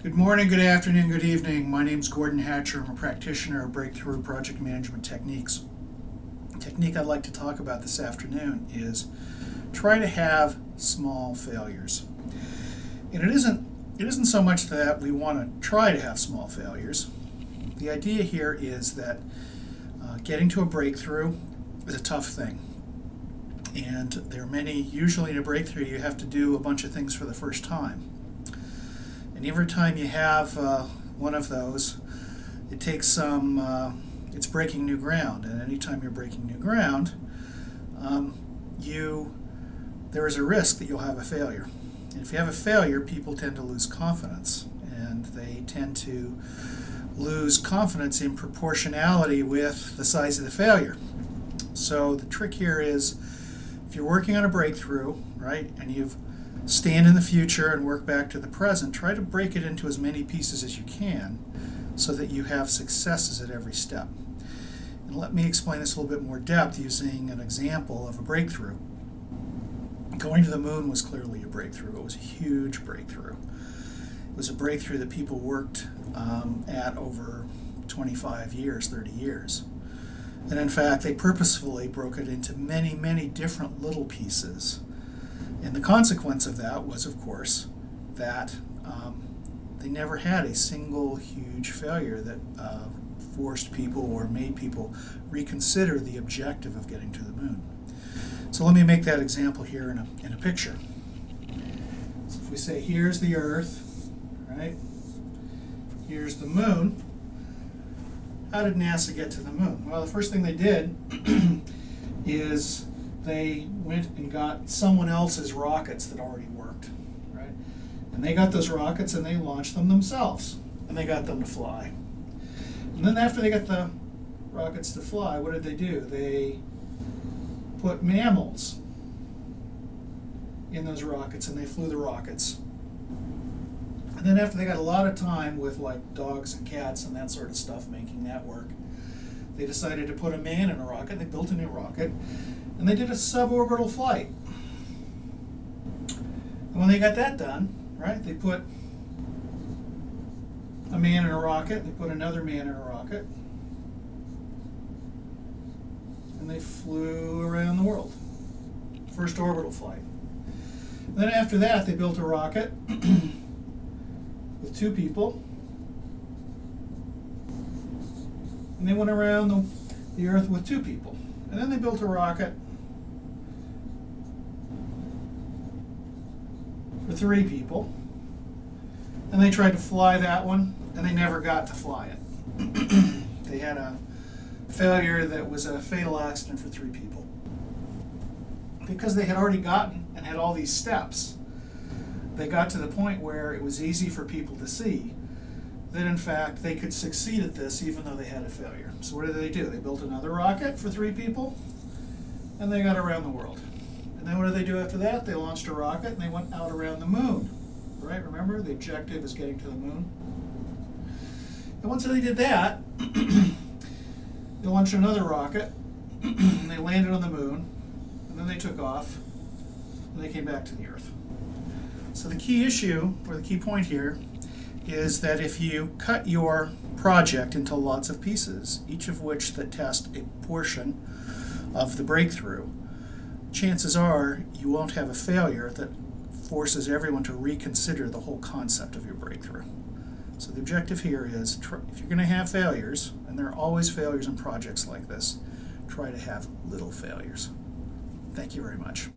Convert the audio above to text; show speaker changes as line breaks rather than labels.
Good morning, good afternoon, good evening. My name is Gordon Hatcher. I'm a practitioner of breakthrough project management techniques. The technique I'd like to talk about this afternoon is try to have small failures. And it isn't so much that we want to try to have small failures. The idea here is that getting to a breakthrough is a tough thing. And there are many, usually in a breakthrough, you have to do a bunch of things for the first time. And every time you have one of those, it takes it's breaking new ground. And anytime you're breaking new ground, there is a risk that you'll have a failure. And if you have a failure, people tend to lose confidence. And they tend to lose confidence in proportionality with the size of the failure. So the trick here is, if you're working on a breakthrough, right, and you've stand in the future and work back to the present, try to break it into as many pieces as you can so that you have successes at every step. And let me explain this a little bit more depth using an example of a breakthrough. Going to the moon was clearly a breakthrough. It was a huge breakthrough. It was a breakthrough that people worked at over 25 years, 30 years. And in fact, they purposefully broke it into many, many different little pieces. And the consequence of that was, of course, that they never had a single huge failure that forced people or made people reconsider the objective of getting to the moon. So let me make that example here in a picture. So if we say, here's the Earth, right? Here's the moon. How did NASA get to the moon? Well, the first thing they did is they went and got someone else's rockets that already worked, right? And they got those rockets and they launched them themselves, and they got them to fly. And then after they got the rockets to fly, what did they do? They put mammals in those rockets and they flew the rockets. And then after they got a lot of time with like dogs and cats and that sort of stuff making that work, they decided to put a man in a rocket. They built a new rocket. And they did a suborbital flight. And when they got that done, right, they put a man in a rocket, they put another man in a rocket, and they flew around the world. First orbital flight. And then after that, they built a rocket with two people, and they went around the Earth with two people. And then they built a rocket for three people, and they tried to fly that one, and they never got to fly it. They had a failure that was a fatal accident for three people. Because they had already gotten and had all these steps, they got to the point where it was easy for people to see that in fact they could succeed at this even though they had a failure. So what did they do? They built another rocket for three people, and they got around the world. And then what did they do after that? They launched a rocket and they went out around the moon. Right? Remember, the objective is getting to the moon. And once they did that, they launched another rocket, and they landed on the moon, and then they took off, and they came back to the Earth. So the key issue, or the key point here, is that if you cut your project into lots of pieces, each of which that test a portion of the breakthrough, chances are you won't have a failure that forces everyone to reconsider the whole concept of your breakthrough. So the objective here is, if you're going to have failures, and there are always failures in projects like this, try to have little failures. Thank you very much.